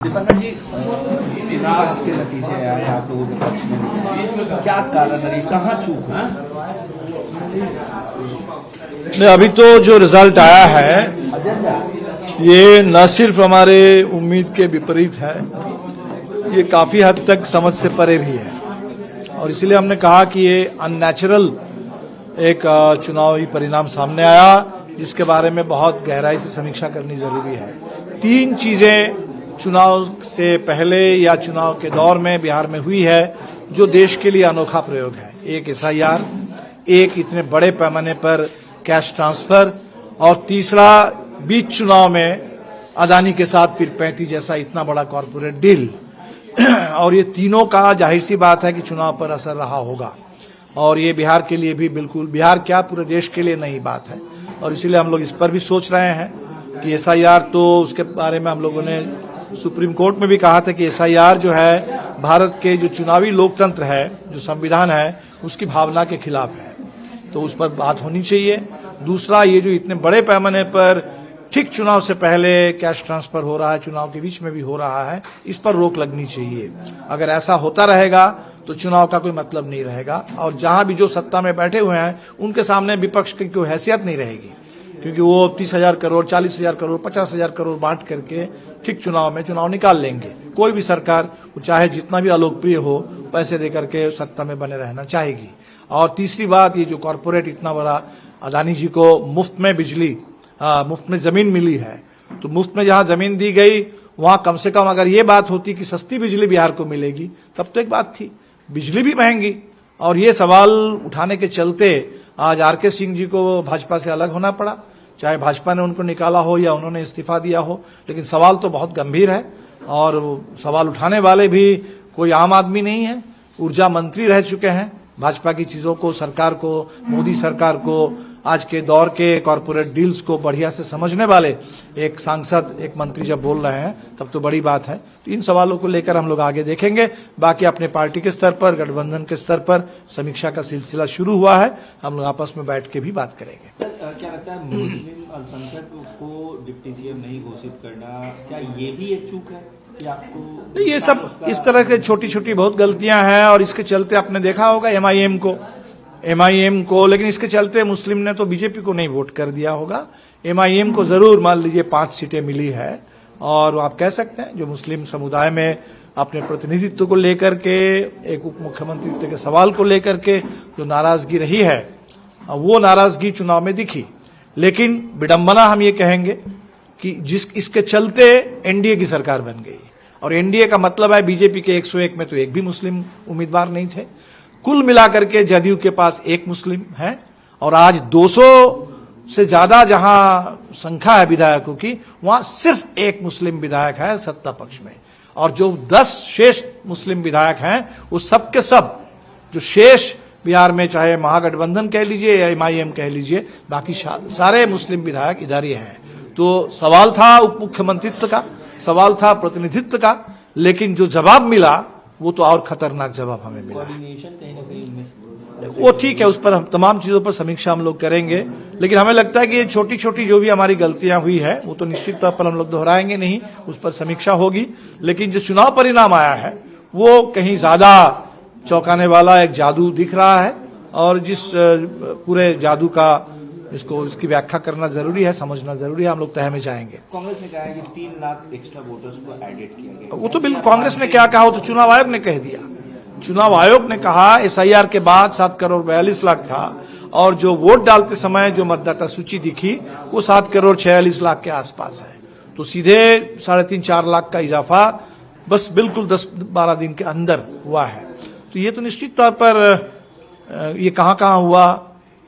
दीपंकर जी, चुनाव के नतीजे आए आप लोगों के पक्ष में, क्या कारण है, कहाँ चूक है? नहीं, अभी तो जो रिजल्ट आया है ये न सिर्फ हमारे उम्मीद के विपरीत है, ये काफी हद तक समझ से परे भी है और इसलिए हमने कहा कि ये अननेचुरल एक चुनावी परिणाम सामने आया जिसके बारे में बहुत गहराई से समीक्षा करनी जरूरी है। 3 चीजें चुनाव से पहले या चुनाव के दौर में बिहार में हुई है जो देश के लिए अनोखा प्रयोग है। एक एसआईआर, एक इतने बड़े पैमाने पर कैश ट्रांसफर और तीसरा बीच चुनाव में अदानी के साथ पीर 35 जैसा इतना बड़ा कॉर्पोरेट डील। और ये तीनों का जाहिर सी बात है कि चुनाव पर असर रहा होगा और ये बिहार के लिए भी, बिल्कुल बिहार क्या पूरे देश के लिए नई बात है और इसीलिए हम लोग इस पर भी सोच रहे हैं कि एसआईआर, तो उसके बारे में हम लोगों ने सुप्रीम कोर्ट में भी कहा था कि एसआईआर जो है भारत के जो चुनावी लोकतंत्र है, जो संविधान है, उसकी भावना के खिलाफ है, तो उस पर बात होनी चाहिए। दूसरा, ये जो इतने बड़े पैमाने पर ठीक चुनाव से पहले कैश ट्रांसफर हो रहा है, चुनाव के बीच में भी हो रहा है, इस पर रोक लगनी चाहिए। अगर ऐसा होता रहेगा तो चुनाव का कोई मतलब नहीं रहेगा और जहां भी जो सत्ता में बैठे हुए हैं उनके सामने विपक्ष की कोई हैसियत नहीं रहेगी, क्योंकि वो 30,000 करोड़, 40,000 करोड़, 50,000 करोड़ बांट करके ठीक चुनाव में चुनाव निकाल लेंगे। कोई भी सरकार, चाहे जितना भी अलोकप्रिय हो, पैसे देकर के सत्ता में बने रहना चाहेगी। और तीसरी बात, ये जो कॉर्पोरेट इतना बड़ा अदानी जी को मुफ्त में बिजली, मुफ्त में जमीन मिली है, तो मुफ्त में जहां जमीन दी गई वहां कम से कम अगर ये बात होती कि सस्ती बिजली बिहार को मिलेगी तब तो एक बात थी। बिजली भी महंगी और ये सवाल उठाने के चलते आज आरके सिंह जी को भाजपा से अलग होना पड़ा, चाहे भाजपा ने उनको निकाला हो या उन्होंने इस्तीफा दिया हो, लेकिन सवाल तो बहुत गंभीर है और सवाल उठाने वाले भी कोई आम आदमी नहीं है। ऊर्जा मंत्री रह चुके हैं, भाजपा की चीजों को, सरकार को, मोदी सरकार को, आज के दौर के कॉर्पोरेट डील्स को बढ़िया से समझने वाले एक सांसद, एक मंत्री जब बोल रहे हैं तब तो बड़ी बात है। तो इन सवालों को लेकर हम लोग आगे देखेंगे। बाकी अपने पार्टी के स्तर पर, गठबंधन के स्तर पर समीक्षा का सिलसिला शुरू हुआ है, हम लोग आपस में बैठ के भी बात करेंगे। सर, क्या लगता है मुस्लिम अल्पसंख्यक को डिप्टी सीएम नहीं घोषित करना, क्या ये भी एक चूक है? आपको ये सब इस तरह के छोटी छोटी बहुत गलतियां हैं और इसके चलते आपने देखा होगा एमआईएम को, लेकिन इसके चलते मुस्लिम ने तो बीजेपी को नहीं वोट कर दिया होगा। एमआईएम को जरूर मान लीजिए 5 सीटें मिली है और आप कह सकते हैं जो मुस्लिम समुदाय में अपने प्रतिनिधित्व को लेकर के, एक उप मुख्यमंत्री के सवाल को लेकर के जो नाराजगी रही है वो नाराजगी चुनाव में दिखी। लेकिन विडंबना हम ये कहेंगे कि इसके चलते एनडीए की सरकार बन गई और एनडीए का मतलब है बीजेपी के 101 में तो एक भी मुस्लिम उम्मीदवार नहीं थे। कुल मिलाकर के जदयू के पास एक मुस्लिम है और आज 200 से ज्यादा जहां संख्या है विधायकों की, वहां सिर्फ एक मुस्लिम विधायक है सत्ता पक्ष में और जो 10 शेष मुस्लिम विधायक हैं वो सब के सब जो शेष बिहार में, चाहे महागठबंधन कह लीजिए या एमआईएम कह लीजिए, बाकी सारे मुस्लिम विधायक इधर ही हैं। तो सवाल था उप मुख्यमंत्रित्व का, सवाल था प्रतिनिधित्व का, लेकिन जो जवाब मिला वो तो और खतरनाक जवाब हमें मिला। वो ठीक है, उस पर हम तमाम चीजों पर समीक्षा हम लोग करेंगे, लेकिन हमें लगता है कि ये छोटी छोटी जो भी हमारी गलतियां हुई है वो तो निश्चित तौर पर हम लोग दोहराएंगे नहीं, उस पर समीक्षा होगी। लेकिन जो चुनाव परिणाम आया है वो कहीं ज्यादा चौंकाने वाला एक जादू दिख रहा है और जिस पूरे जादू का इसकी व्याख्या करना जरूरी है, समझना जरूरी है, हम लोग तह में जाएंगे। कांग्रेस ने कहा है कि 3 लाख एक्स्ट्रा वोटर्स को एडेड किया गया। वो तो बिल्कुल कांग्रेस ने क्या कहा, वो तो चुनाव आयोग ने कह दिया। चुनाव आयोग ने कहा एसआईआर के बाद 7 करोड़ 42 लाख था और जो वोट डालते समय जो मतदाता सूची दिखी वो 7 करोड़ 46 लाख के आसपास है। तो सीधे 3.5-4 लाख का इजाफा बस बिल्कुल 10-12 दिन के अंदर हुआ है। तो ये तो निश्चित तौर पर ये कहां हुआ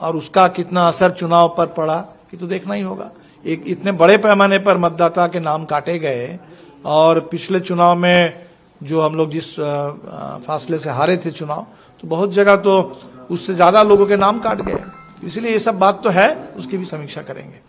और उसका कितना असर चुनाव पर पड़ा कि तो देखना ही होगा। एक इतने बड़े पैमाने पर मतदाता के नाम काटे गए और पिछले चुनाव में जो हम लोग जिस फासले से हारे थे चुनाव, तो बहुत जगह तो उससे ज्यादा लोगों के नाम काट गए। इसलिए ये सब बात तो है, उसकी भी समीक्षा करेंगे।